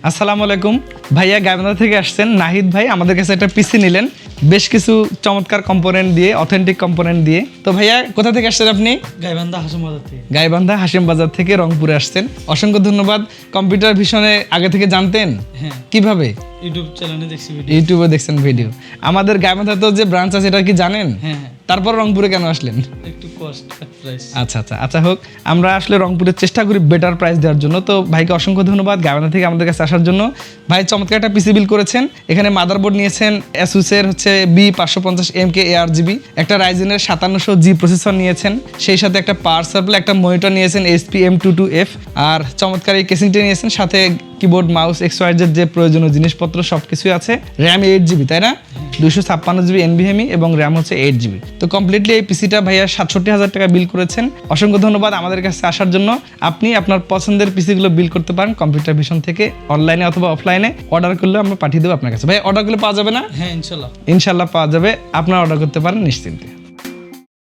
আসসালামু আলাইকুম ভাইয়া, গাইবান্ধা থেকে আসছেন নাহিদ ভাই। আমাদের কাছে একটা পিসি নিলেন বেশ কিছু চমৎকার কম্পোনেন্ট দিয়ে, অথেন্টিক কম্পোনেন্ট দিয়ে। তো ভাইয়া কোথা থেকে আসছেন আপনি? গাইবান্ধা হাসিম বাজার থেকে। গাইবান্ধা হাসিম বাজার থেকে রংপুরে আসছেন, অসংখ্য ধন্যবাদ। কম্পিউটার ভিশনে আগে থেকে জানতেন? হ্যাঁ, কিভাবে? ইউটিউব চ্যানেলে দেখছি ভিডিও। ইউটিউবে দেখছেন ভিডিও। আমাদের গাইবান্ধা তো যে ব্রাঞ্চ আছে এটা কি জানেন? হ্যাঁ হ্যাঁ, তারপর রংপুরে কেন আসলেন? একটু কস্ট প্রাইস। আচ্ছা হোক, আমরা আসলে রংপুরের চেষ্টা করি বেটার প্রাইস দেওয়ার জন্য। তো ভাইকে অসংখ্য ধন্যবাদ গাইবান্ধা থেকে আমাদের কাছে আসার জন্য। ভাই চমৎকার একটা পিসি বিল করেছেন। এখানে মাদারবোর্ড নিয়েছেন অ্যাসুসের হচ্ছে B550MK ARGB, একটা রাইজেনের 5700G প্রসেসর নিয়েছেন, সেই সাথে একটা পাওয়ার সাপ্লাই, একটা মনিটর নিয়েছেন SPM22F, আর চমৎকার এই কেসিংটি নিয়েছেন, সাথে কিবোর্ড, মাউস, XYZ যে প্রয়োজনীয় জিনিসপত্র সবকিছুই আছে। র্যাম 8GB, তাই না? 256GB NVMe এবং র্যাম হচ্ছে 8GB। তো কমপ্লিটলি এই পিসিটা ভাইয়া 67,000 টাকা বিল করেছেন। অসংখ্য ধন্যবাদ আমাদের কাছে আসার জন্য। আপনি আপনার পছন্দের পিসিগুলো বিল করতে পারেন কম্পিউটার ভিশন থেকে, অনলাইনে অথবা অফলাইনে। অর্ডার করলে আমরা পাঠিয়ে দেবো আপনার কাছে। ভাই অর্ডার করলে পাওয়া যাবে না? হ্যাঁ, ইনশাল্লাহ। ইনশাল্লাহ পাওয়া যাবে। আপনারা অর্ডার করতে পারেন নিশ্চিন্তে।